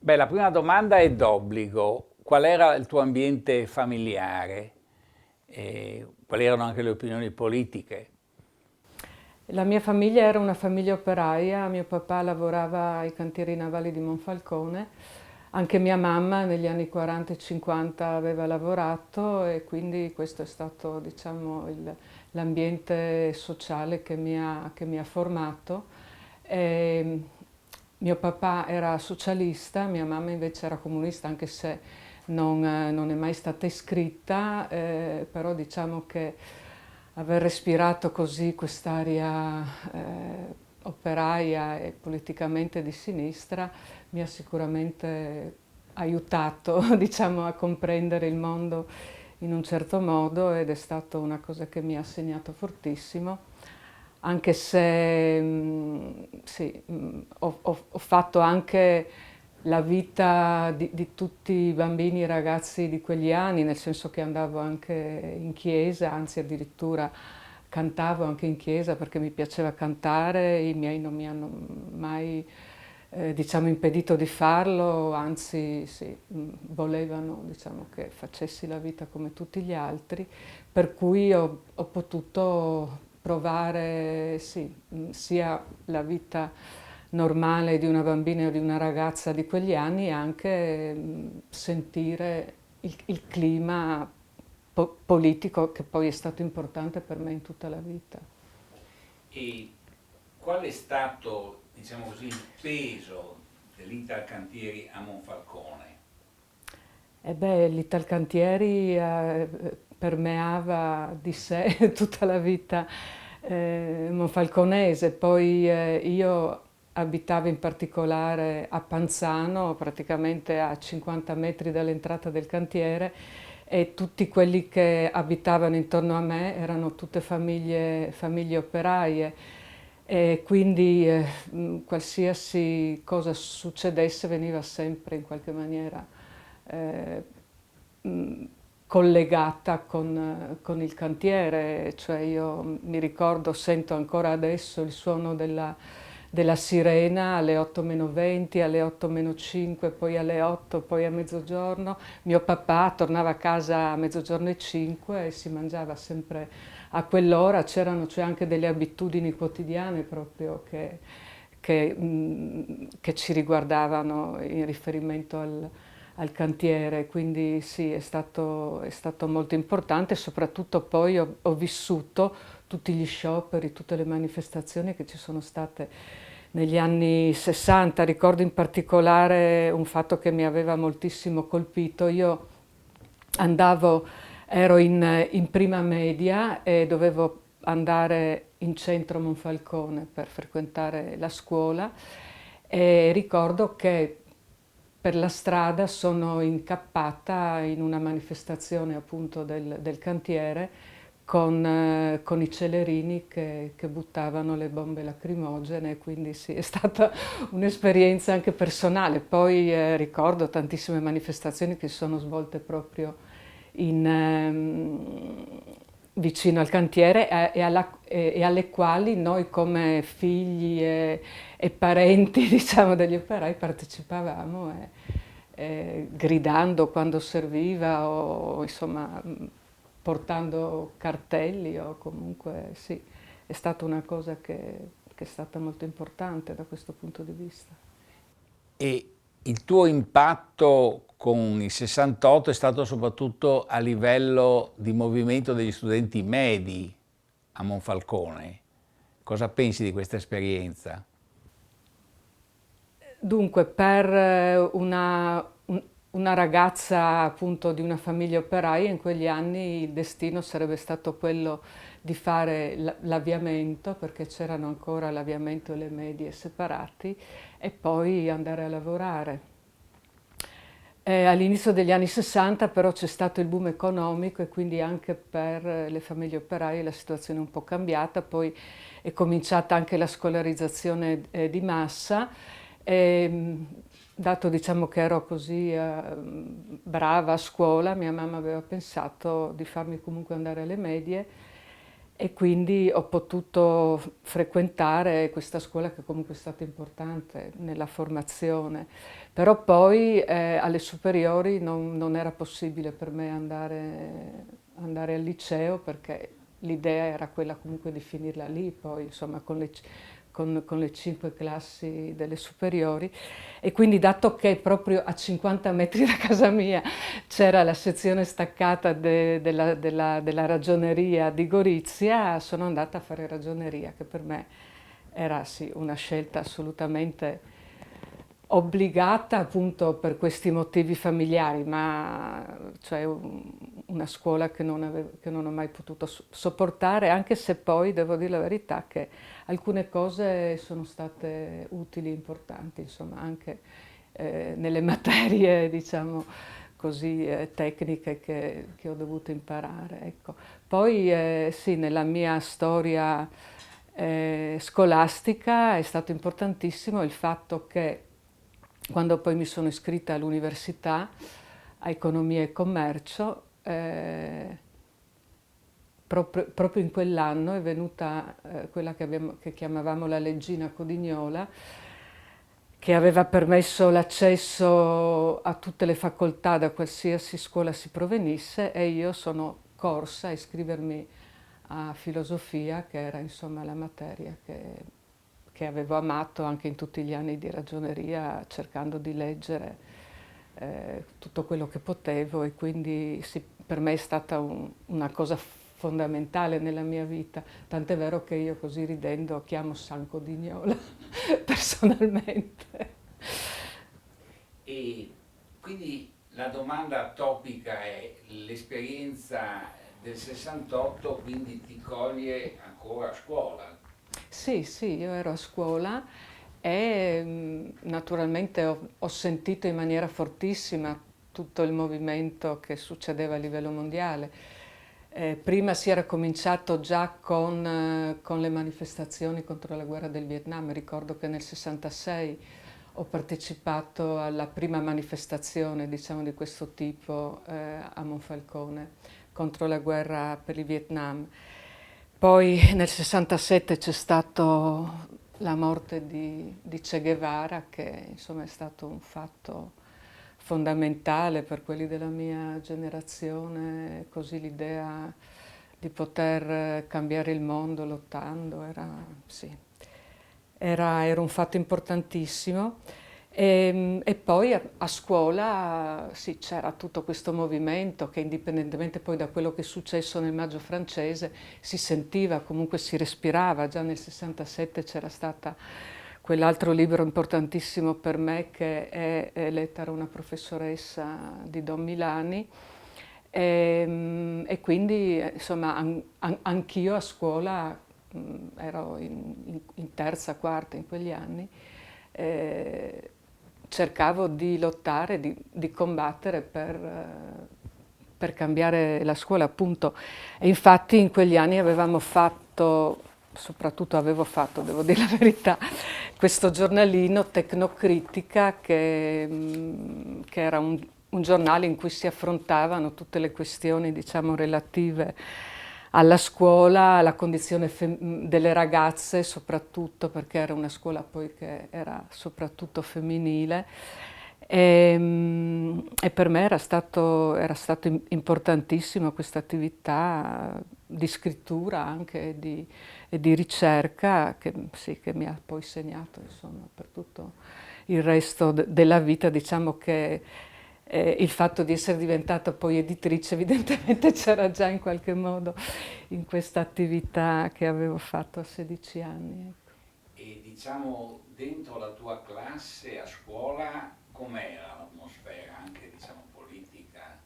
Beh, la prima domanda è d'obbligo. Qual era il tuo ambiente familiare? E quali erano anche le opinioni politiche? La mia famiglia era una famiglia operaia, mio papà lavorava ai cantieri navali di Monfalcone, anche mia mamma negli anni 40 e 50 aveva lavorato e quindi questo è stato, diciamo, l'ambiente sociale che mi ha formato. E mio papà era socialista, mia mamma invece era comunista, anche se non è mai stata iscritta, però diciamo che aver respirato così quest'aria operaia e politicamente di sinistra mi ha sicuramente aiutato, diciamo, a comprendere il mondo in un certo modo ed è stata una cosa che mi ha segnato fortissimo, anche se sì, ho fatto anche la vita di tutti i bambini e ragazzi di quegli anni, nel senso che andavo anche in chiesa, anzi addirittura cantavo anche in chiesa perché mi piaceva cantare, i miei non mi hanno mai diciamo, impedito di farlo, anzi sì, volevano diciamo, che facessi la vita come tutti gli altri, per cui ho potuto provare sì, sia la vita normale di una bambina o di una ragazza di quegli anni e anche sentire il clima politico che poi è stato importante per me in tutta la vita. E qual è stato, diciamo così, il peso dell'Italcantieri a Monfalcone? E beh, l'Italcantieri permeava di sé tutta la vita monfalconese, poi io abitavo in particolare a Panzano, praticamente a 50 metri dall'entrata del cantiere e tutti quelli che abitavano intorno a me erano tutte famiglie operaie e quindi qualsiasi cosa succedesse veniva sempre in qualche maniera eh, mh, collegata con il cantiere, cioè io mi ricordo, sento ancora adesso il suono della sirena alle 8 meno 20, alle 8 meno 5, poi alle 8, poi a mezzogiorno. Mio papà tornava a casa a mezzogiorno e 5 e si mangiava sempre a quell'ora, c'erano cioè anche delle abitudini quotidiane proprio che ci riguardavano in riferimento al cantiere, quindi sì, è stato molto importante, soprattutto poi ho vissuto tutti gli scioperi, tutte le manifestazioni che ci sono state negli anni 60. Ricordo in particolare un fatto che mi aveva moltissimo colpito. Io andavo, ero in prima media e dovevo andare in centro a Monfalcone per frequentare la scuola e ricordo che per la strada sono incappata in una manifestazione appunto del cantiere con i celerini che buttavano le bombe lacrimogene, quindi sì, è stata un'esperienza anche personale. Poi ricordo tantissime manifestazioni che si sono svolte proprio vicino al cantiere e alle quali noi come figli e parenti diciamo, degli operai partecipavamo gridando quando serviva o insomma portando cartelli o comunque sì, è stata una cosa che è stata molto importante da questo punto di vista. E il tuo impatto con il 68 è stato soprattutto a livello di movimento degli studenti medi a Monfalcone. Cosa pensi di questa esperienza? Dunque, per una ragazza appunto di una famiglia operaia in quegli anni il destino sarebbe stato quello di fare l'avviamento, perché c'erano ancora l'avviamento e le medie separati, e poi andare a lavorare. All'inizio degli anni 60 però c'è stato il boom economico e quindi anche per le famiglie operaie la situazione è un po' cambiata, poi è cominciata anche la scolarizzazione di massa e, dato diciamo che ero così brava a scuola, mia mamma aveva pensato di farmi comunque andare alle medie e quindi ho potuto frequentare questa scuola che comunque è stata importante nella formazione. Però poi alle superiori non era possibile per me andare al liceo perché l'idea era quella comunque di finirla lì, poi insomma con le 5 classi delle superiori e quindi dato che proprio a 50 metri da casa mia c'era la sezione staccata della ragioneria di Gorizia, sono andata a fare ragioneria che per me era sì una scelta assolutamente obbligata appunto per questi motivi familiari, ma cioè una scuola che non ho mai potuto sopportare, anche se poi devo dire la verità che alcune cose sono state utili, importanti, insomma, anche nelle materie, diciamo così, tecniche che ho dovuto imparare. Ecco. Poi sì, nella mia storia scolastica è stato importantissimo il fatto che quando poi mi sono iscritta all'università a Economia e Commercio, proprio in quell'anno è venuta quella che chiamavamo la leggina Codignola, che aveva permesso l'accesso a tutte le facoltà da qualsiasi scuola si provenisse e io sono corsa a iscrivermi a filosofia, che era insomma la materia che avevo amato anche in tutti gli anni di ragioneria, cercando di leggere tutto quello che potevo e quindi sì, per me è stata una cosa fondamentale nella mia vita, tant'è vero che io così ridendo chiamo San Codignola personalmente. E quindi la domanda topica è l'esperienza del 68, quindi ti coglie ancora a scuola? Sì, sì, io ero a scuola e naturalmente ho sentito in maniera fortissima tutto il movimento che succedeva a livello mondiale. Prima si era cominciato già con le manifestazioni contro la guerra del Vietnam. Ricordo che nel 66 ho partecipato alla prima manifestazione, diciamo, di questo tipo a Monfalcone contro la guerra per il Vietnam. Poi nel 67 c'è stata la morte di Che Guevara, che insomma è stato un fatto fondamentale per quelli della mia generazione, così l'idea di poter cambiare il mondo lottando sì, era un fatto importantissimo. E poi a scuola sì, c'era tutto questo movimento che indipendentemente poi da quello che è successo nel Maggio francese si sentiva, comunque si respirava. Già nel 67 c'era stata quell'altro libro importantissimo per me che è Lettera a una professoressa di Don Milani. E quindi insomma anch'io a scuola ero in terza, quarta in quegli anni, cercavo di lottare, di combattere per cambiare la scuola, appunto. E infatti in quegli anni avevamo fatto, soprattutto avevo fatto, devo dire la verità, questo giornalino Tecnocritica che era un giornale in cui si affrontavano tutte le questioni, diciamo, relative alla scuola, alla condizione delle ragazze soprattutto, perché era una scuola poi che era soprattutto femminile. E per me era stato importantissimo questa attività di scrittura anche e di ricerca che, sì, che mi ha poi segnato insomma, per tutto il resto della vita. Diciamo che il fatto di essere diventata poi editrice evidentemente c'era già in qualche modo in questa attività che avevo fatto a 16 anni. Ecco. E diciamo dentro la tua classe a scuola com'era l'atmosfera anche diciamo politica?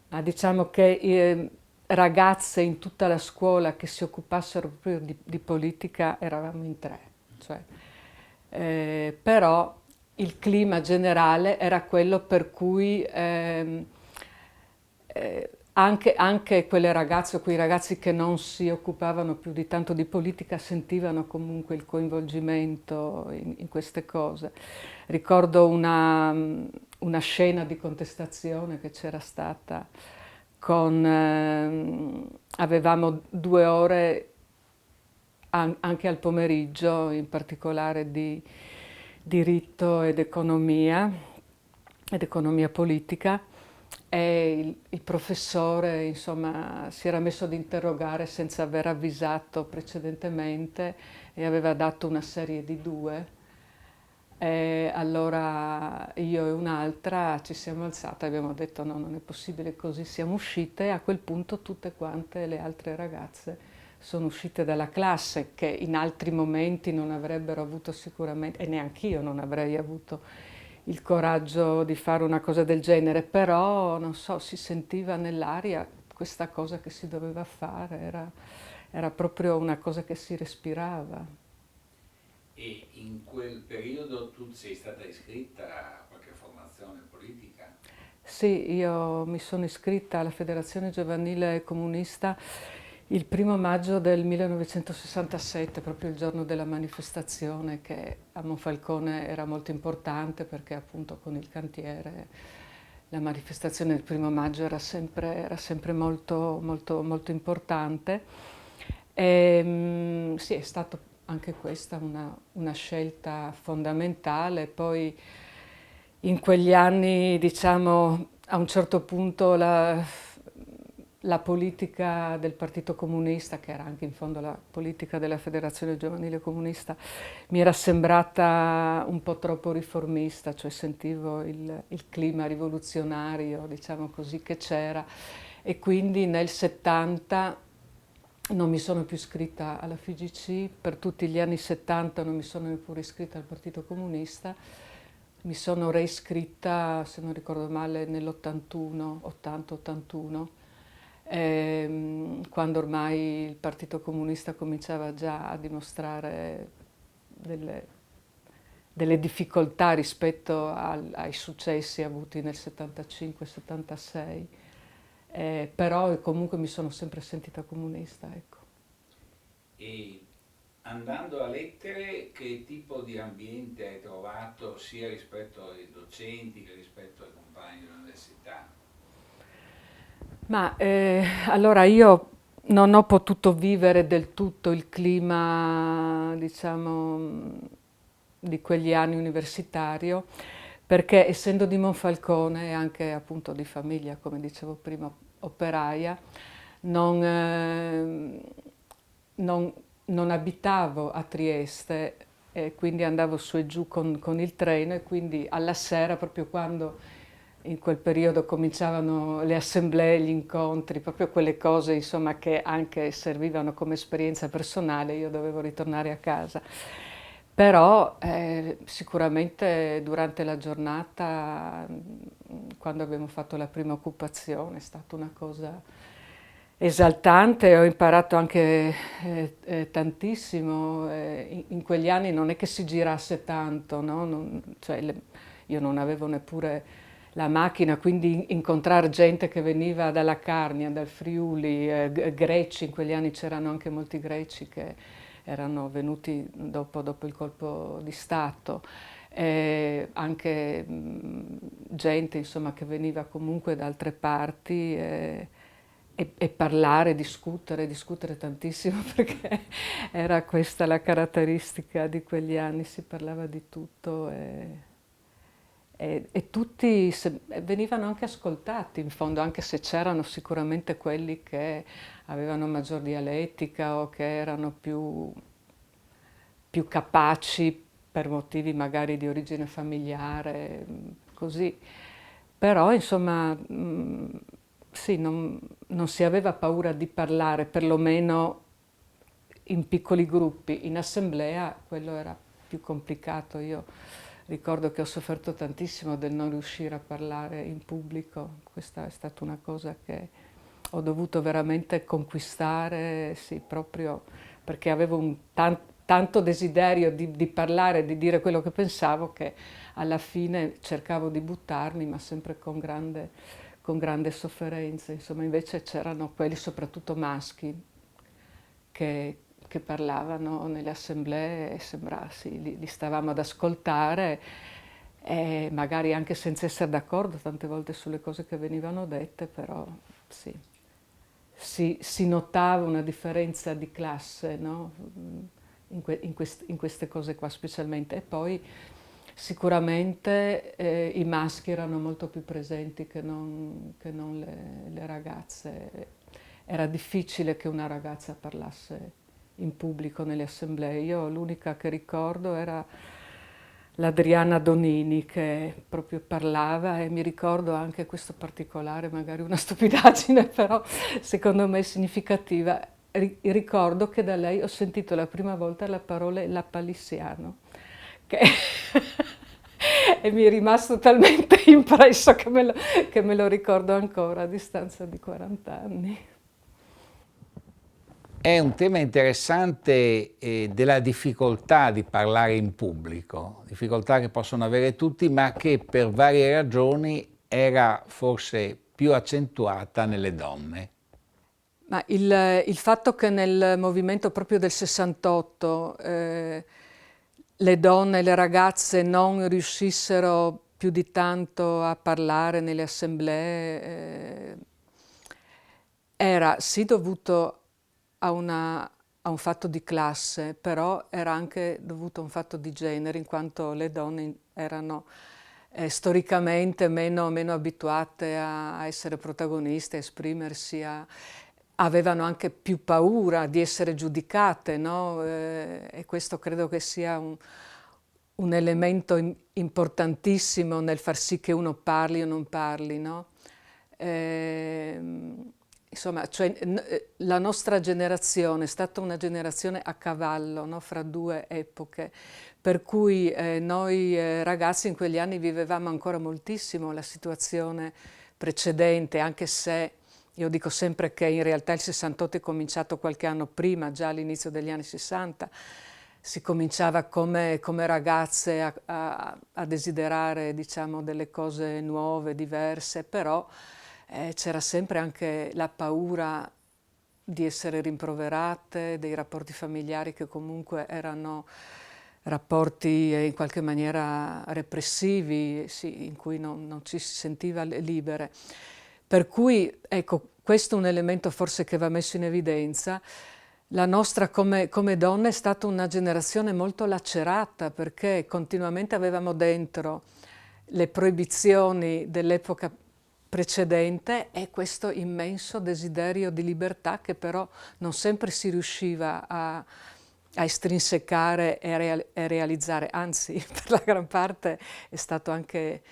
Ma diciamo che ragazze in tutta la scuola che si occupassero proprio di politica eravamo in 3, cioè, però il clima generale era quello per cui anche quelle ragazze o quei ragazzi che non si occupavano più di tanto di politica sentivano comunque il coinvolgimento in queste cose. Ricordo una scena di contestazione che c'era stata avevamo 2 ore anche al pomeriggio, in particolare di diritto ed economia politica, e il professore, insomma, si era messo ad interrogare senza aver avvisato precedentemente e aveva dato una serie di 2. E allora io e un'altra ci siamo alzate e abbiamo detto no, non è possibile così, siamo uscite. A quel punto tutte quante le altre ragazze sono uscite dalla classe, che in altri momenti non avrebbero avuto sicuramente, e neanch'io non avrei avuto il coraggio di fare una cosa del genere, però non so, si sentiva nell'aria questa cosa che si doveva fare, era proprio una cosa che si respirava. E in quel periodo tu sei stata iscritta a qualche formazione politica? Sì, io mi sono iscritta alla Federazione Giovanile Comunista il 1° maggio del 1967, proprio il giorno della manifestazione, che a Monfalcone era molto importante perché appunto con il cantiere la manifestazione del 1° maggio era sempre molto, molto, molto importante. E, sì, è stata anche questa una scelta fondamentale. Poi in quegli anni, diciamo, a un certo punto la politica del Partito Comunista, che era anche in fondo la politica della Federazione Giovanile Comunista, mi era sembrata un po' troppo riformista, cioè sentivo il clima rivoluzionario, diciamo così, che c'era, e quindi nel 70 non mi sono più iscritta alla FIGC, per tutti gli anni 70 non mi sono neppure iscritta al Partito Comunista, mi sono reiscritta, se non ricordo male, nell'81, 80-81, quando ormai il Partito Comunista cominciava già a dimostrare delle, delle difficoltà rispetto ai successi avuti nel 75-76. Però comunque mi sono sempre sentita comunista, ecco. E andando a lettere, che tipo di ambiente hai trovato sia rispetto ai docenti che rispetto ai compagni dell'università? Ma allora io non ho potuto vivere del tutto il clima, diciamo, di quegli anni universitario, perché essendo di Monfalcone e anche appunto di famiglia, come dicevo prima, operaia, non, non- non abitavo a Trieste e quindi andavo su e giù con il treno, e quindi alla sera, proprio quando in quel periodo cominciavano le assemblee, gli incontri, proprio quelle cose insomma che anche servivano come esperienza personale, io dovevo ritornare a casa. Però sicuramente durante la giornata, quando abbiamo fatto la prima occupazione, è stata una cosa esaltante. Ho imparato anche tantissimo. In quegli anni non è che si girasse tanto, no? Cioè, io non avevo neppure la macchina, quindi incontrare gente che veniva dalla Carnia, dal Friuli, greci. In quegli anni c'erano anche molti greci che erano venuti dopo il colpo di Stato, anche gente insomma, che veniva comunque da altre parti, e parlare, discutere tantissimo, perché era questa la caratteristica di quegli anni, si parlava di tutto. E tutti venivano anche ascoltati in fondo, anche se c'erano sicuramente quelli che avevano maggior dialettica o che erano più capaci per motivi magari di origine familiare, così. Però insomma, sì, non si aveva paura di parlare, perlomeno in piccoli gruppi. In assemblea quello era più complicato. Io ricordo che ho sofferto tantissimo del non riuscire a parlare in pubblico. Questa è stata una cosa che ho dovuto veramente conquistare, sì, proprio perché avevo tanto desiderio di parlare, di dire quello che pensavo, che alla fine cercavo di buttarmi, ma sempre con grande sofferenza. Insomma, invece c'erano quelli, soprattutto maschi, che parlavano nelle assemblee e sembra, sì, li stavamo ad ascoltare, e magari anche senza essere d'accordo tante volte sulle cose che venivano dette, però sì. si notava una differenza di classe, no? In queste cose qua specialmente. E poi sicuramente i maschi erano molto più presenti che non le ragazze. Era difficile che una ragazza parlasse in pubblico nelle assemblee. Io l'unica che ricordo era l'Adriana Donini, che proprio parlava, e mi ricordo anche questo particolare, magari una stupidaggine, però secondo me significativa. Ricordo che da lei ho sentito la prima volta la parola lapalissiano, che e mi è rimasto talmente impresso che me lo ricordo ancora a distanza di 40 anni. È un tema interessante della difficoltà di parlare in pubblico, difficoltà che possono avere tutti, ma che per varie ragioni era forse più accentuata nelle donne. Ma il fatto che nel movimento proprio del 68 le donne e le ragazze non riuscissero più di tanto a parlare nelle assemblee era sì dovuto a un fatto di classe, però era anche dovuto a un fatto di genere, in quanto le donne erano storicamente meno abituate a essere protagoniste, a esprimersi, avevano anche più paura di essere giudicate, no? E questo credo che sia un elemento importantissimo nel far sì che uno parli o non parli, no? Insomma, cioè, la nostra generazione è stata una generazione a cavallo, no? Fra due epoche, per cui noi ragazzi in quegli anni vivevamo ancora moltissimo la situazione precedente, anche se io dico sempre che in realtà il 68 è cominciato qualche anno prima, già all'inizio degli anni 60, si cominciava come ragazze a desiderare, diciamo, delle cose nuove, diverse, però c'era sempre anche la paura di essere rimproverate, dei rapporti familiari che comunque erano rapporti in qualche maniera repressivi, sì, in cui non ci si sentiva libere. Per cui, ecco, questo è un elemento forse che va messo in evidenza. La nostra come donne è stata una generazione molto lacerata, perché continuamente avevamo dentro le proibizioni dell'epoca precedente e questo immenso desiderio di libertà che però non sempre si riusciva a estrinsecare e realizzare, anzi per la gran parte è stato anche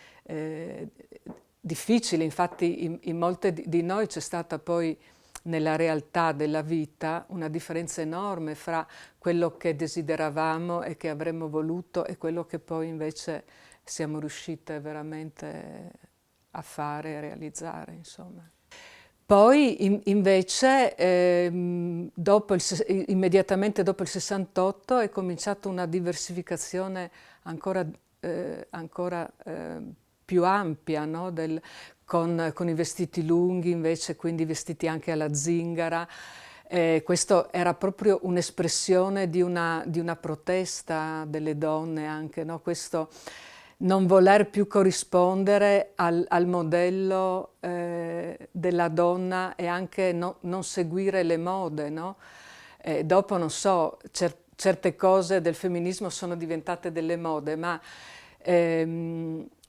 difficile, infatti in molte di noi c'è stata poi nella realtà della vita una differenza enorme fra quello che desideravamo e che avremmo voluto e quello che poi invece siamo riuscite veramente a fare e realizzare, insomma. Poi invece immediatamente dopo il 68 è cominciata una diversificazione ancora più ampia, no? Con i vestiti lunghi invece, quindi vestiti anche alla zingara. Questo era proprio un'espressione di una protesta delle donne anche, no? Questo non voler più corrispondere al modello della donna e anche non seguire le mode, no? Dopo, non so, certe cose del femminismo sono diventate delle mode, ma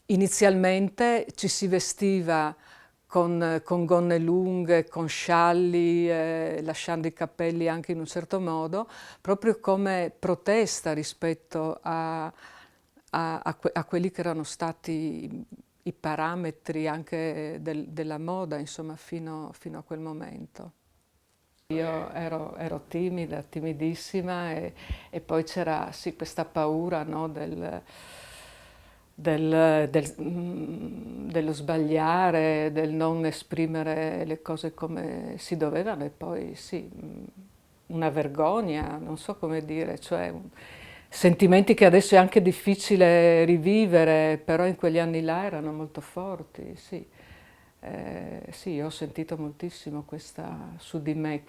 inizialmente ci si vestiva con gonne lunghe, con scialli, lasciando i capelli anche in un certo modo, proprio come protesta rispetto a quelli che erano stati i parametri anche della moda, insomma, fino a quel momento. Io ero timida, timidissima e poi c'era sì questa paura, no, dello sbagliare, del non esprimere le cose come si dovevano e poi sì, una vergogna, non so come dire, cioè sentimenti che adesso è anche difficile rivivere, però in quegli anni là erano molto forti, sì. Sì, io ho sentito moltissimo su di me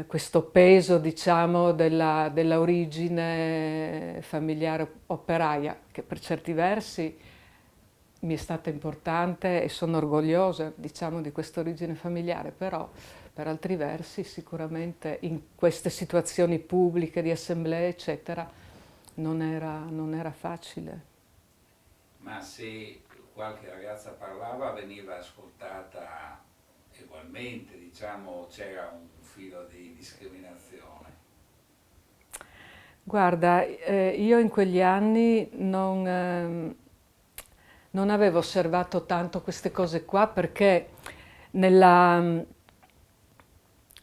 questo peso, diciamo, della origine familiare operaia, che per certi versi mi è stata importante e sono orgogliosa, diciamo, di questa origine familiare, però per altri versi sicuramente in queste situazioni pubbliche di assemblee, eccetera, non era facile. Ma se qualche ragazza parlava veniva ascoltata ugualmente, diciamo, c'era un filo di discriminazione. Guarda, io in quegli anni non avevo osservato tanto queste cose qua perché nella,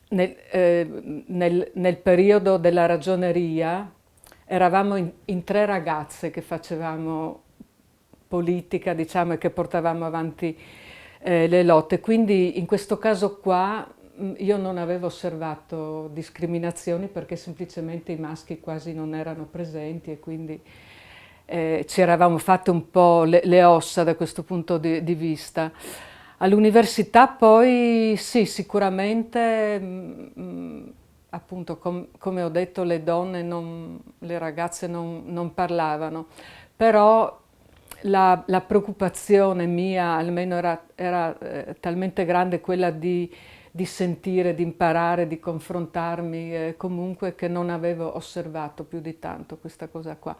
nel periodo della ragioneria eravamo in tre ragazze che facevamo politica, diciamo, e che portavamo avanti le lotte. Quindi in questo caso qua io non avevo osservato discriminazioni perché semplicemente i maschi quasi non erano presenti e quindi ci eravamo fatte un po' le ossa da questo punto di vista. All'università poi sì, sicuramente, appunto, come ho detto, le donne, le ragazze non parlavano, però la preoccupazione mia almeno era talmente grande quella di sentire, di imparare, di confrontarmi, comunque che non avevo osservato più di tanto questa cosa qua.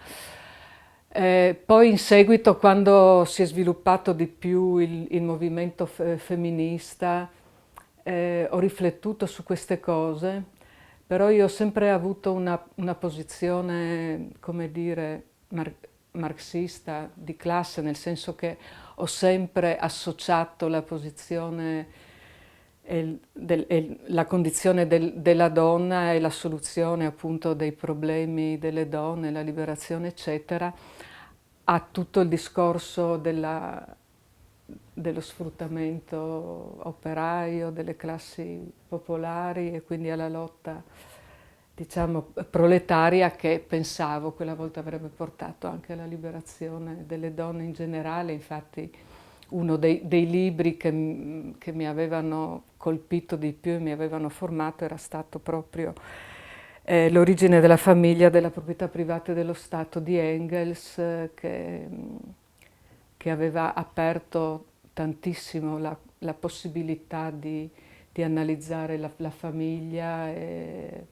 Poi in seguito, quando si è sviluppato di più il movimento femminista, ho riflettuto su queste cose, però io ho sempre avuto una posizione, come dire, marxista di classe, nel senso che ho sempre associato la posizione la condizione della donna e la soluzione appunto dei problemi delle donne, la liberazione eccetera, a tutto il discorso dello sfruttamento operaio, delle classi popolari e quindi alla lotta, diciamo, proletaria che pensavo quella volta avrebbe portato anche alla liberazione delle donne in generale. Infatti uno dei libri che mi avevano colpito di più e mi avevano formato era stato proprio L'origine della famiglia, della proprietà privata e dello Stato di Engels, che aveva aperto tantissimo la possibilità di analizzare la famiglia e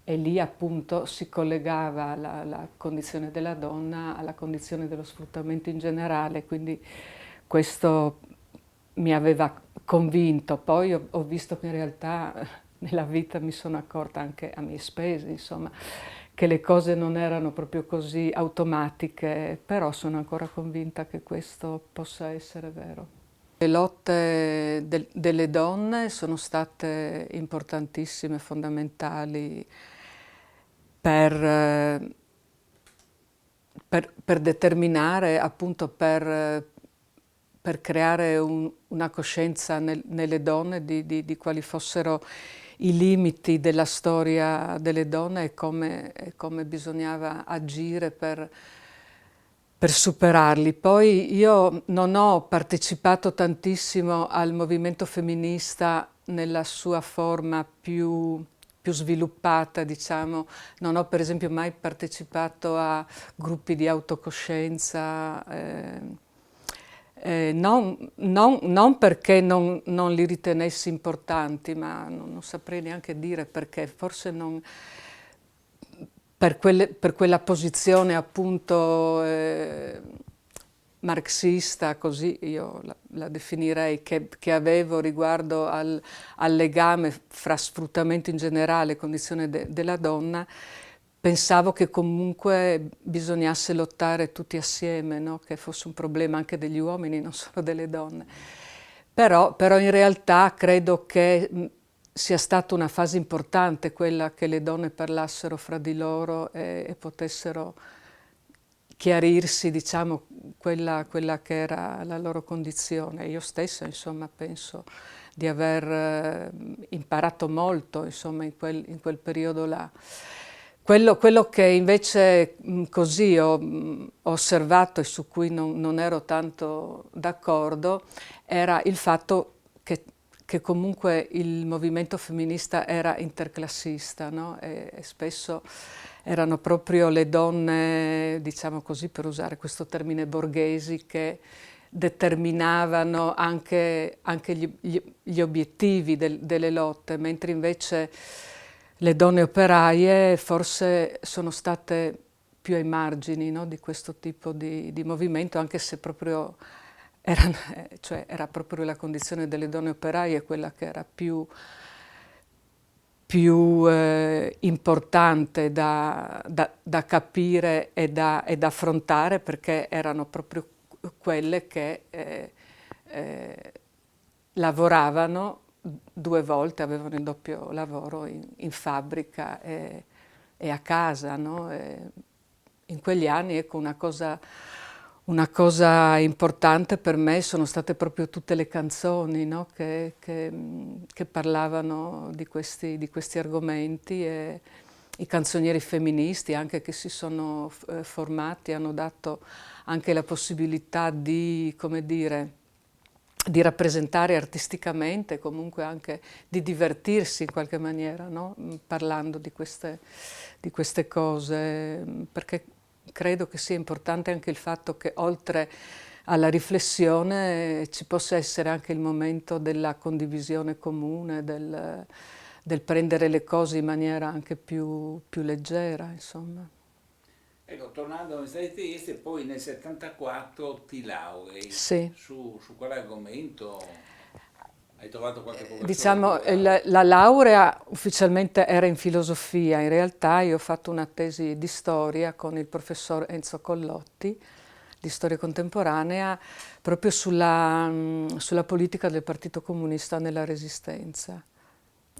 lì appunto si collegava la condizione della donna alla condizione dello sfruttamento in generale, quindi questo mi aveva convinto. Poi ho visto che in realtà nella vita mi sono accorta anche a mie spese, insomma, che le cose non erano proprio così automatiche, però sono ancora convinta che questo possa essere vero. Le lotte delle donne sono state importantissime, fondamentali per, per determinare, appunto per creare una coscienza nelle donne di quali fossero i limiti della storia delle donne e come bisognava agire per superarli. Poi io non ho partecipato tantissimo al movimento femminista nella sua forma più sviluppata, diciamo. Non ho per esempio mai partecipato a gruppi di autocoscienza, non perché non li ritenessi importanti, ma non saprei neanche dire perché, forse non per quella posizione appunto marxista, così io la definirei, che avevo riguardo al legame fra sfruttamento in generale e condizione della donna. Pensavo che comunque bisognasse lottare tutti assieme, no? Che fosse un problema anche degli uomini, non solo delle donne. Però in realtà credo che sia stata una fase importante quella che le donne parlassero fra di loro e potessero chiarirsi, diciamo, quella che era la loro condizione. Io stessa, insomma, penso di aver imparato molto, insomma, in quel periodo là. Quello che invece così ho osservato e su cui non ero tanto d'accordo era il fatto che comunque il movimento femminista era interclassista, no? E spesso erano proprio le donne, diciamo così, per usare questo termine borghesi, che determinavano anche gli obiettivi delle lotte, mentre invece le donne operaie forse sono state più ai margini, no, di questo tipo di movimento, anche se proprio era proprio la condizione delle donne operaie quella che era più importante da capire e da affrontare, perché erano proprio quelle che lavoravano 2 volte, avevano il doppio lavoro in fabbrica e a casa, no? In quegli anni, ecco, una cosa importante per me sono state proprio tutte le canzoni, no? che parlavano di questi argomenti, e i canzonieri femministi anche che si sono formati hanno dato anche la possibilità di, come dire, di rappresentare artisticamente, comunque anche di divertirsi in qualche maniera, no? Parlando di queste cose, perché credo che sia importante anche il fatto che oltre alla riflessione ci possa essere anche il momento della condivisione comune, del prendere le cose in maniera anche più leggera, insomma. Ecco, tornando agli Stati Trieste, poi nel 74 ti laurei. Sì. Su quale argomento hai trovato qualche professore Diciamo, particolare? la laurea ufficialmente era in filosofia, in realtà io ho fatto una tesi di storia con il professor Enzo Collotti, di storia contemporanea, proprio sulla politica del Partito Comunista nella Resistenza.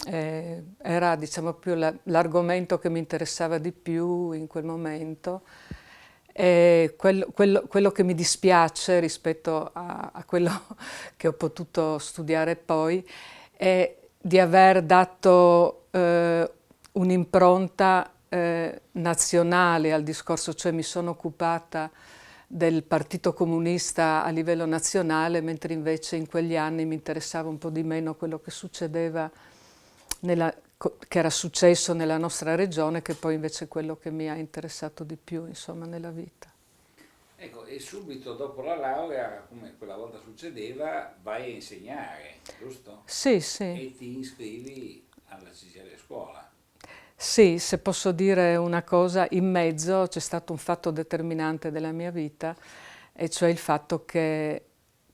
Era, diciamo, più l'argomento che mi interessava di più in quel momento. E quello che mi dispiace rispetto a quello che ho potuto studiare poi è di aver dato un'impronta nazionale al discorso, cioè mi sono occupata del Partito Comunista a livello nazionale, mentre invece in quegli anni mi interessava un po' di meno quello che succedeva che era successo nella nostra regione, che poi invece è quello che mi ha interessato di più, insomma, nella vita. Ecco, e subito dopo la laurea, come quella volta succedeva, vai a insegnare, giusto? Sì, sì. E ti iscrivi alla CGIL Scuola. Sì, se posso dire una cosa, in mezzo c'è stato un fatto determinante della mia vita, e cioè il fatto che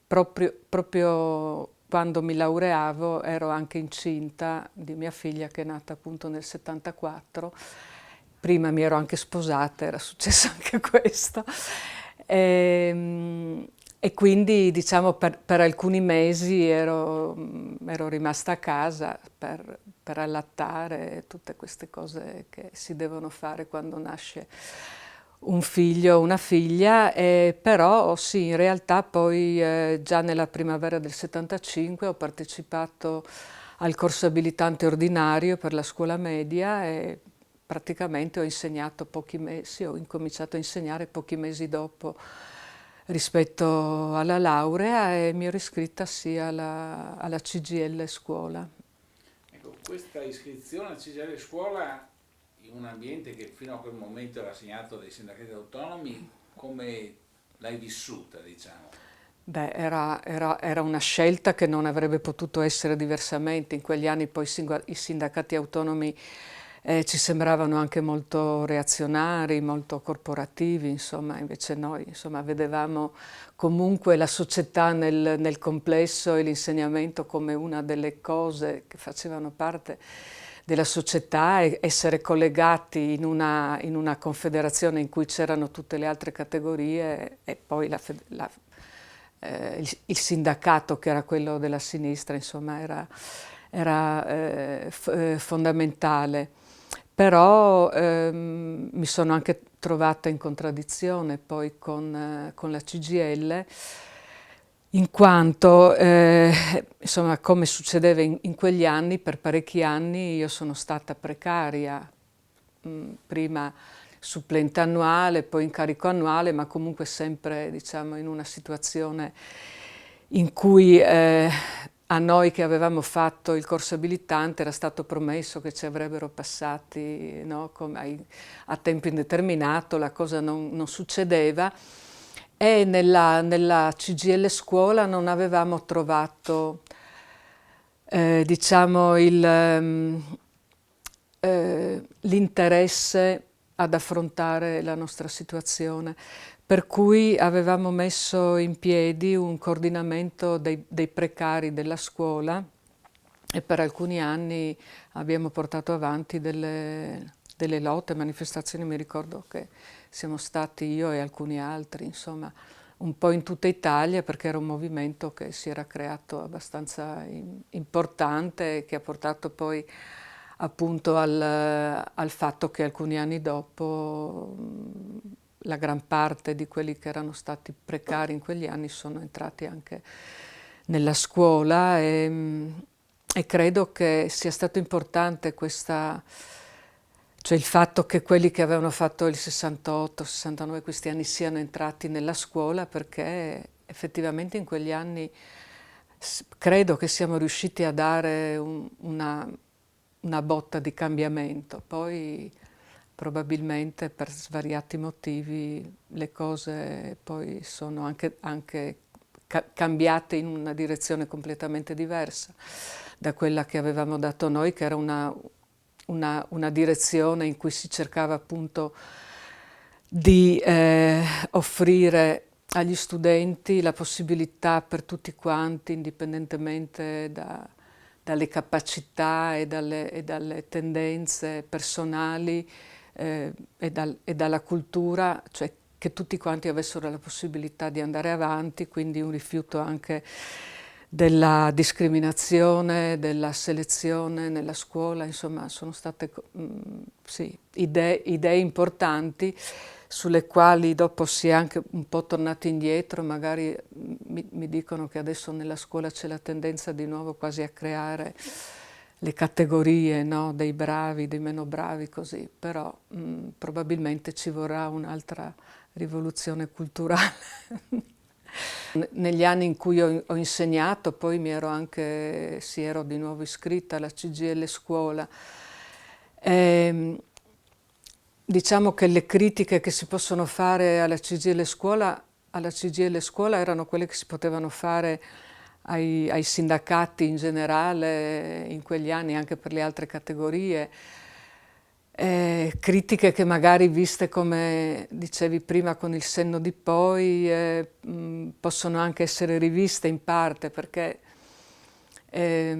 proprio quando mi laureavo ero anche incinta di mia figlia, che è nata appunto nel 74. Prima mi ero anche sposata, era successo anche questo. E quindi, diciamo, per alcuni mesi ero rimasta a casa per allattare, tutte queste cose che si devono fare quando nasce un figlio o una figlia, però sì, in realtà poi già nella primavera del 75 ho partecipato al corso abilitante ordinario per la scuola media, e praticamente ho insegnato pochi mesi, ho incominciato a insegnare pochi mesi dopo rispetto alla laurea, e mi ero iscritta sì alla CGIL Scuola. Ecco, questa iscrizione alla CGIL Scuola, in un ambiente che fino a quel momento era segnato dai sindacati autonomi, come l'hai vissuta, diciamo? Beh, era una scelta che non avrebbe potuto essere diversamente. In quegli anni poi i sindacati autonomi ci sembravano anche molto reazionari, molto corporativi, insomma, invece noi, insomma, vedevamo comunque la società nel complesso e l'insegnamento come una delle cose che facevano parte della società, e essere collegati in una confederazione in cui c'erano tutte le altre categorie, e poi il sindacato, che era quello della sinistra, insomma, era fondamentale. Però mi sono anche trovata in contraddizione poi con la CGIL, in quanto, insomma, come succedeva in quegli anni, per parecchi anni io sono stata precaria, prima supplente annuale, poi incarico annuale, ma comunque sempre, diciamo, in una situazione in cui a noi che avevamo fatto il corso abilitante era stato promesso che ci avrebbero passati, no, a tempo indeterminato, la cosa non succedeva, E nella CGIL scuola non avevamo trovato, diciamo, l'interesse ad affrontare la nostra situazione, per cui avevamo messo in piedi un coordinamento dei precari della scuola e per alcuni anni abbiamo portato avanti delle lotte, manifestazioni. Mi ricordo che siamo stati io e alcuni altri, insomma, un po' in tutta Italia, perché era un movimento che si era creato abbastanza importante e che ha portato poi appunto al fatto che alcuni anni dopo la gran parte di quelli che erano stati precari in quegli anni sono entrati anche nella scuola e credo che sia stato importante cioè il fatto che quelli che avevano fatto il 68, 69, questi anni siano entrati nella scuola, perché effettivamente in quegli anni credo che siamo riusciti a dare una botta di cambiamento. Poi probabilmente per svariati motivi le cose poi sono anche cambiate in una direzione completamente diversa da quella che avevamo dato noi, che era una direzione in cui si cercava appunto di offrire agli studenti la possibilità per tutti quanti, indipendentemente dalle capacità e dalle tendenze personali e dalla cultura, cioè che tutti quanti avessero la possibilità di andare avanti, quindi un rifiuto anche della discriminazione, della selezione nella scuola. Insomma, sono state sì, idee importanti sulle quali dopo si è anche un po' tornati indietro. Magari mi dicono che adesso nella scuola c'è la tendenza di nuovo quasi a creare le categorie, no? Dei bravi, dei meno bravi, così, però probabilmente ci vorrà un'altra rivoluzione culturale. Negli anni in cui ho insegnato, poi si ero di nuovo iscritta alla CGIL scuola. Diciamo che le critiche che si possono fare alla CGIL scuola erano quelle che si potevano fare ai sindacati in generale in quegli anni, anche per le altre categorie. Critiche che magari viste, come dicevi prima, con il senno di poi, possono anche essere riviste in parte, perché è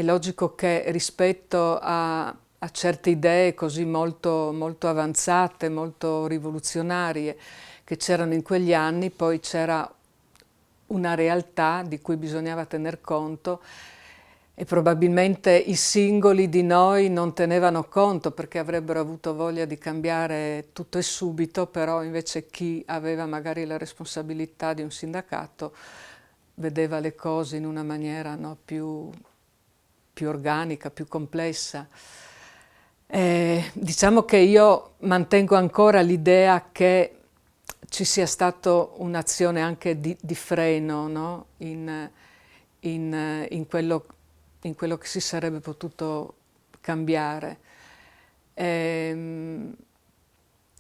logico che rispetto a certe idee così molto, molto avanzate, molto rivoluzionarie che c'erano in quegli anni, poi c'era una realtà di cui bisognava tener conto e probabilmente i singoli di noi non tenevano conto, perché avrebbero avuto voglia di cambiare tutto e subito, però invece chi aveva magari la responsabilità di un sindacato vedeva le cose in una maniera, no, più organica, più complessa. Diciamo che io mantengo ancora l'idea che ci sia stata un'azione anche di freno, no? in quello che si sarebbe potuto cambiare.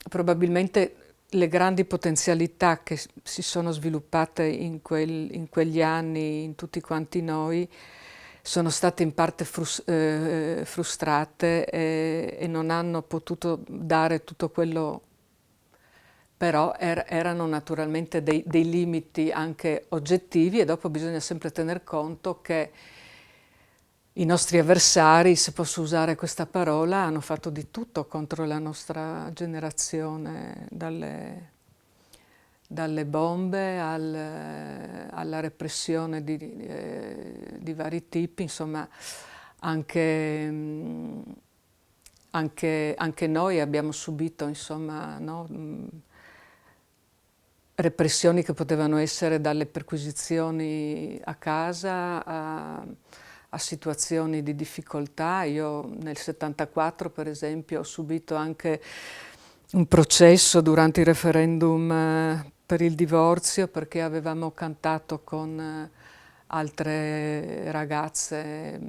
Probabilmente le grandi potenzialità che si sono sviluppate in quegli anni in tutti quanti noi sono state in parte frustrate e non hanno potuto dare tutto quello, però erano naturalmente dei limiti anche oggettivi, e dopo bisogna sempre tener conto che i nostri avversari, se posso usare questa parola, hanno fatto di tutto contro la nostra generazione, dalle bombe alla repressione di vari tipi. Insomma, anche noi abbiamo subito, insomma, no? Repressioni che potevano essere dalle perquisizioni a casa a situazioni di difficoltà. Io nel 74, per esempio, ho subito anche un processo durante il referendum per il divorzio, perché avevamo cantato con altre ragazze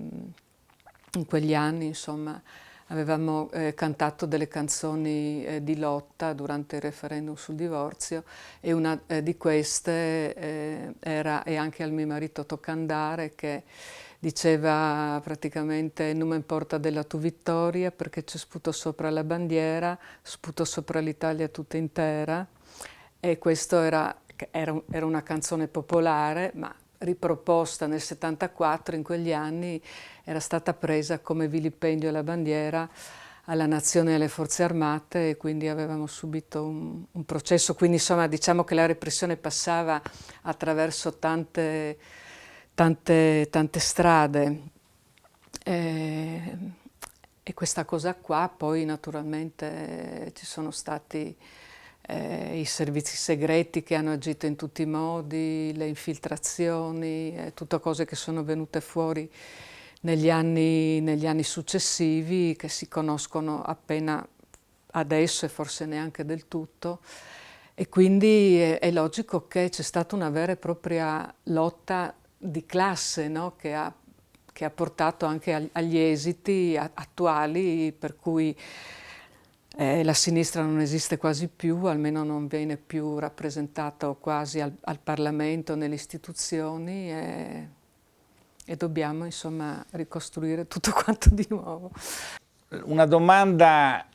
in quegli anni, insomma, avevamo cantato delle canzoni di lotta durante il referendum sul divorzio, e una di queste era "E anche al mio marito tocca andare", che diceva praticamente: "Non mi importa della tua vittoria perché c'è sputo sopra la bandiera, sputo sopra l'Italia tutta intera". E questo era una canzone popolare, ma riproposta nel 74, in quegli anni era stata presa come vilipendio alla bandiera, alla nazione e alle forze armate, e quindi avevamo subito un processo. Quindi insomma diciamo che la repressione passava attraverso tante strade. E questa cosa qua, poi naturalmente ci sono stati i servizi segreti che hanno agito in tutti i modi, le infiltrazioni, tutte cose che sono venute fuori negli anni successivi, che si conoscono appena adesso e forse neanche del tutto. E quindi è logico che c'è stata una vera e propria lotta di classe, no? che ha portato anche agli esiti attuali, per cui la sinistra non esiste quasi più, almeno non viene più rappresentata quasi al Parlamento, nelle istituzioni, e dobbiamo insomma ricostruire tutto quanto di nuovo. Una domanda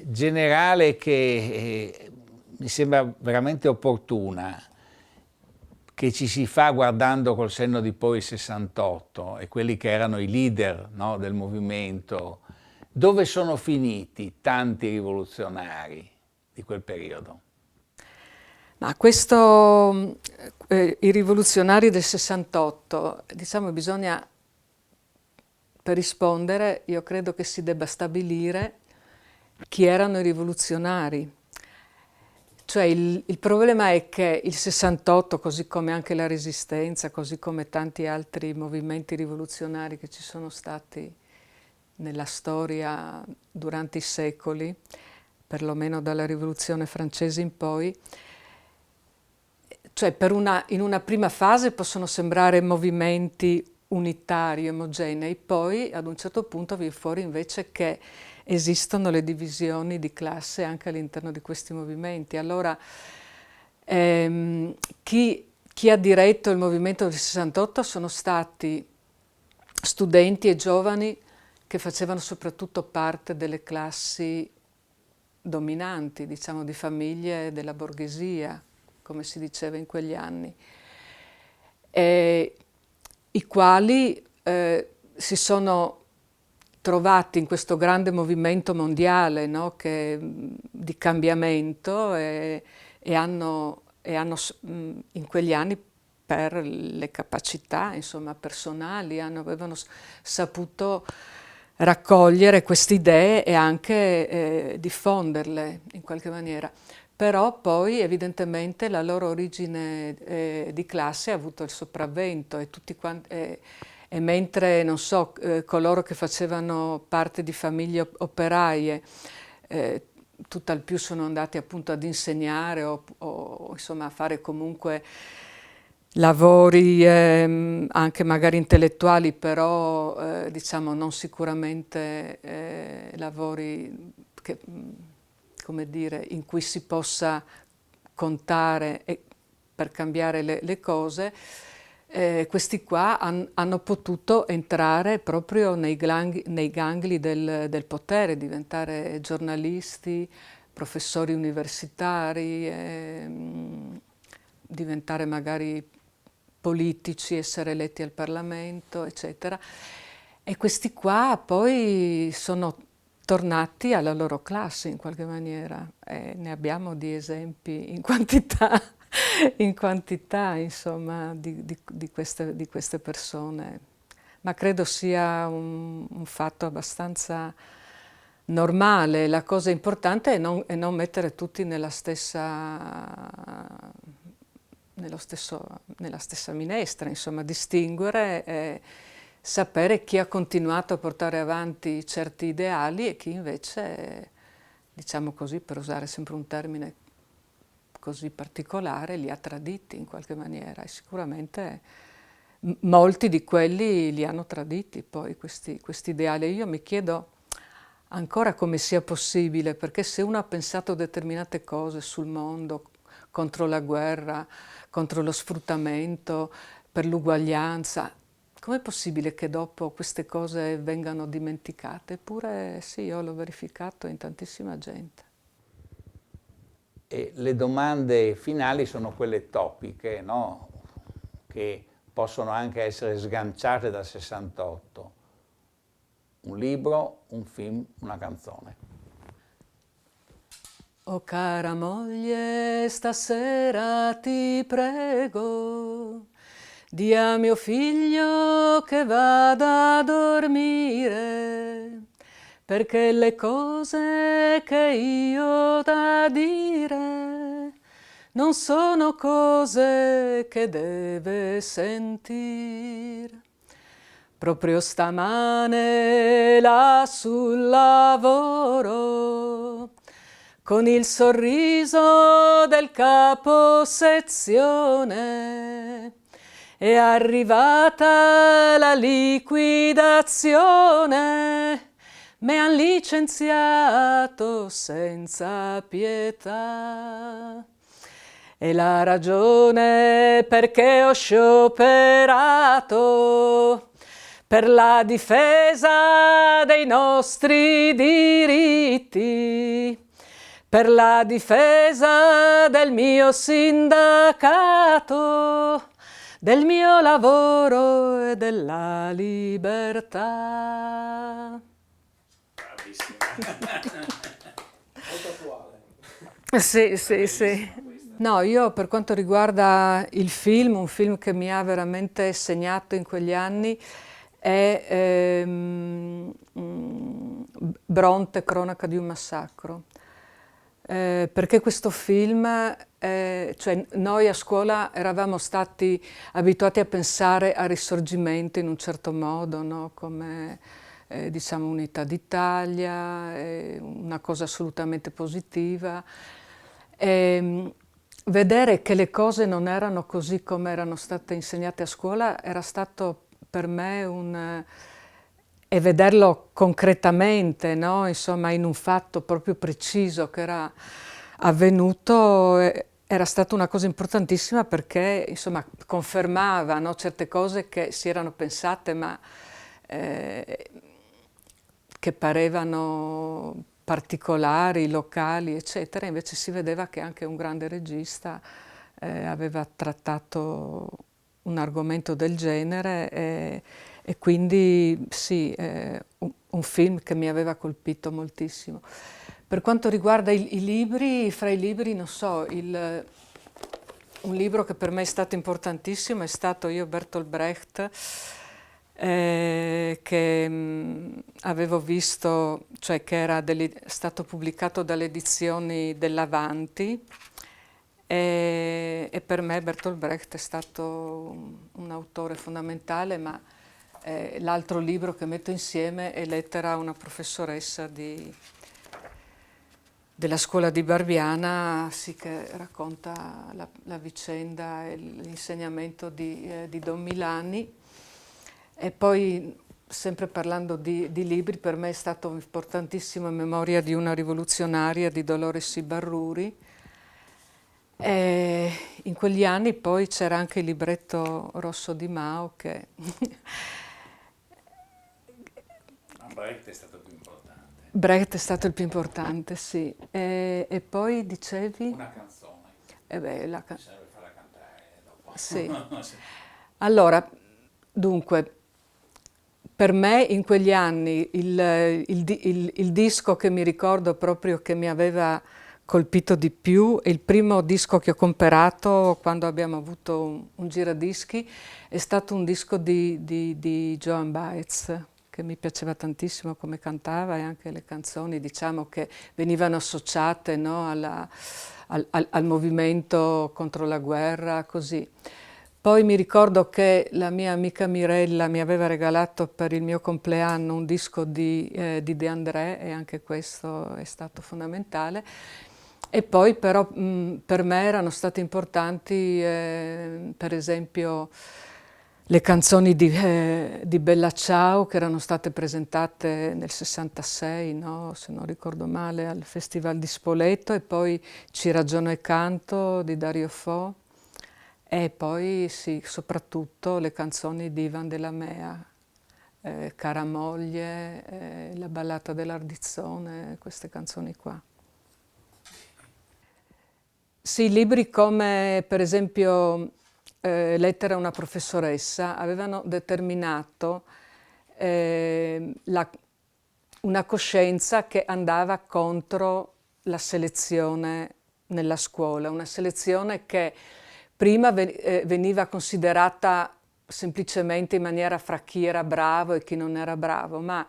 generale che mi sembra veramente opportuna, che ci si fa guardando col senno di poi il 68 e quelli che erano i leader, no, del movimento. Dove sono finiti tanti rivoluzionari di quel periodo? Ma questo, i rivoluzionari del 68, diciamo, bisogna, per rispondere, io credo che si debba stabilire chi erano i rivoluzionari. Cioè il problema è che il 68, così come anche la Resistenza, così come tanti altri movimenti rivoluzionari che ci sono stati nella storia durante i secoli, perlomeno dalla Rivoluzione francese in poi, cioè in una prima fase possono sembrare movimenti unitari, omogenei, poi ad un certo punto viene fuori invece che esistono le divisioni di classe anche all'interno di questi movimenti. Allora, chi ha diretto il movimento del 68 sono stati studenti e giovani che facevano soprattutto parte delle classi dominanti, diciamo, di famiglie della borghesia, come si diceva in quegli anni, i quali si sono trovati in questo grande movimento mondiale, no, di cambiamento, e hanno in quegli anni, per le capacità insomma personali, avevano saputo raccogliere queste idee e anche diffonderle in qualche maniera. Però poi evidentemente la loro origine di classe ha avuto il sopravvento, e tutti quanti, e mentre, non so, coloro che facevano parte di famiglie operaie tutt'al più sono andati appunto ad insegnare o insomma a fare comunque lavori anche magari intellettuali, però diciamo non sicuramente lavori che, come dire, in cui si possa contare per cambiare le cose. Questi qua hanno potuto entrare proprio nei gangli del potere, diventare giornalisti, professori universitari, diventare magari politici, essere eletti al Parlamento, eccetera. E questi qua poi sono tornati alla loro classe in qualche maniera, e ne abbiamo di esempi in quantità. In quantità, insomma, di queste persone. Ma credo sia un fatto abbastanza normale. La cosa importante è non mettere tutti nella stessa minestra, insomma, distinguere e sapere chi ha continuato a portare avanti certi ideali e chi invece, diciamo così, per usare sempre un termine così particolare, li ha traditi in qualche maniera, e sicuramente molti di quelli li hanno traditi poi questi ideali. Io mi chiedo ancora come sia possibile, perché se uno ha pensato determinate cose sul mondo, contro la guerra, contro lo sfruttamento, per l'uguaglianza, com'è possibile che dopo queste cose vengano dimenticate? Eppure sì, io l'ho verificato in tantissima gente. E le domande finali sono quelle topiche, no? Che possono anche essere sganciate dal 68. Un libro, un film, una canzone. Oh cara moglie, stasera ti prego, di a mio figlio che vada a dormire, perché le cose che io ho da dire non sono cose che deve sentire. Proprio stamane là sul lavoro, con il sorriso del capo sezione, è arrivata la liquidazione, mi han licenziato senza pietà. E la ragione perché ho scioperato per la difesa dei nostri diritti, per la difesa del mio sindacato, del mio lavoro e della libertà. Bravissima. Molto attuale. Sì, sì, sì. No, io per quanto riguarda il film, un film che mi ha veramente segnato in quegli anni è Bronte, Cronaca di un massacro. Perché questo film, cioè noi a scuola eravamo stati abituati a pensare al Risorgimento in un certo modo, no? Come diciamo Unità d'Italia, una cosa assolutamente positiva. Vedere che le cose non erano così come erano state insegnate a scuola era stato per me e vederlo concretamente, no? Insomma, in un fatto proprio preciso che era avvenuto, era stata una cosa importantissima perché, insomma, confermava, no? Certe cose che si erano pensate, ma che parevano particolari, locali, eccetera. Invece si vedeva che anche un grande regista aveva trattato un argomento del genere e quindi sì, un film che mi aveva colpito moltissimo. Per quanto riguarda i libri, fra i libri, non so, un libro che per me è stato importantissimo è stato Bertolt Brecht, che avevo visto, cioè che era stato pubblicato dalle edizioni dell'Avanti, e per me Bertolt Brecht è stato un autore fondamentale, ma l'altro libro che metto insieme è Lettera a una professoressa della scuola di Barbiana, sì, che racconta la vicenda e l'insegnamento di Don Milani. E poi, sempre parlando di libri, per me è stato importantissimo Memoria di una rivoluzionaria di Dolores Ibarruri. E in quegli anni poi c'era anche il libretto rosso di Mao che... Ma Brecht è stato più importante. Brecht è stato il più importante, sì. E poi dicevi? Una canzone. Serve Farla cantare dopo. Sì. Allora, dunque, per me in quegli anni il disco che mi ricordo proprio che mi aveva colpito di più è il primo disco che ho comprato quando abbiamo avuto un giradischi, è stato un disco di Joan Baez, che mi piaceva tantissimo come cantava e anche le canzoni, diciamo, che venivano associate, no, al movimento contro la guerra, così. Poi mi ricordo che la mia amica Mirella mi aveva regalato per il mio compleanno un disco di De André e anche questo è stato fondamentale. E poi però per me erano stati importanti per esempio le canzoni di Bella Ciao, che erano state presentate nel 66, no? Se non ricordo male, al Festival di Spoleto, e poi Ci ragiono e canto di Dario Fo, e poi sì, soprattutto le canzoni di Ivan della Mea, Cara moglie, La ballata dell'Ardizzone, queste canzoni qua. Sì, libri come per esempio Lettera a una professoressa avevano determinato una coscienza che andava contro la selezione nella scuola, una selezione che prima veniva considerata semplicemente in maniera fra chi era bravo e chi non era bravo, ma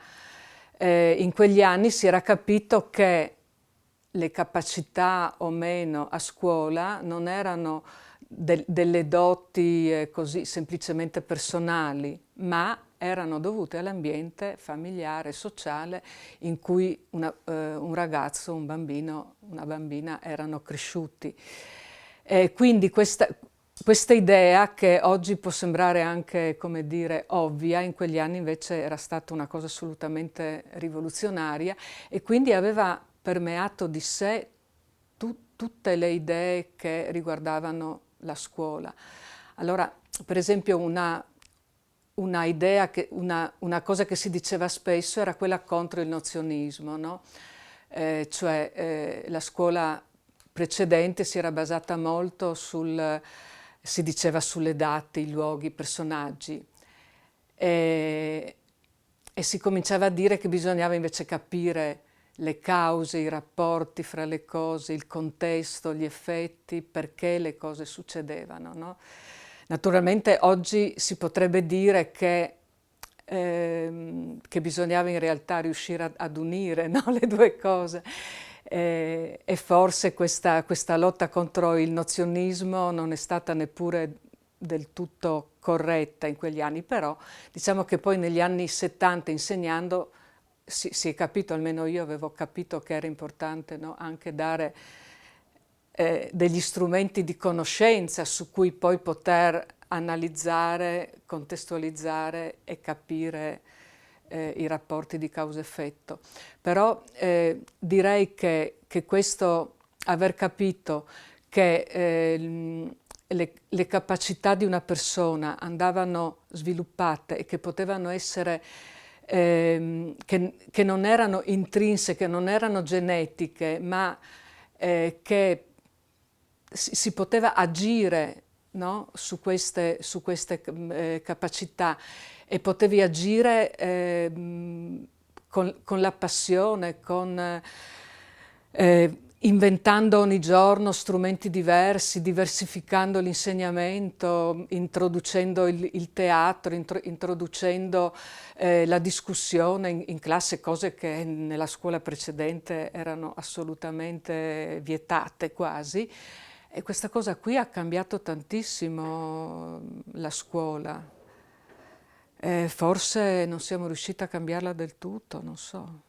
in quegli anni si era capito che le capacità o meno a scuola non erano delle doti così semplicemente personali, ma erano dovute all'ambiente familiare, sociale in cui un ragazzo, un bambino, una bambina erano cresciuti. Quindi questa idea, che oggi può sembrare anche, come dire, ovvia, in quegli anni invece era stata una cosa assolutamente rivoluzionaria, e quindi aveva permeato di sé tutte le idee che riguardavano la scuola. Allora, per esempio, una cosa che si diceva spesso era quella contro il nozionismo, no? La scuola precedente si era basata molto si diceva sulle date, i luoghi, i personaggi, e si cominciava a dire che bisognava invece capire le cause, i rapporti fra le cose, il contesto, gli effetti, perché le cose succedevano, no? Naturalmente oggi si potrebbe dire che bisognava in realtà riuscire ad unire, no, le due cose, e forse questa lotta contro il nozionismo non è stata neppure del tutto corretta in quegli anni, però diciamo che poi negli anni 70 insegnando si è capito, almeno io avevo capito, che era importante, no, anche dare degli strumenti di conoscenza su cui poi poter analizzare, contestualizzare e capire i rapporti di causa-effetto. Però direi che questo aver capito che le capacità di una persona andavano sviluppate e che potevano essere che non erano intrinseche, non erano genetiche, ma che si poteva agire, no, su queste capacità, e potevi agire con la passione, inventando ogni giorno strumenti diversi, diversificando l'insegnamento, introducendo il teatro, introducendo la discussione in classe, cose che nella scuola precedente erano assolutamente vietate quasi. E questa cosa qui ha cambiato tantissimo la scuola. Forse non siamo riusciti a cambiarla del tutto, non so.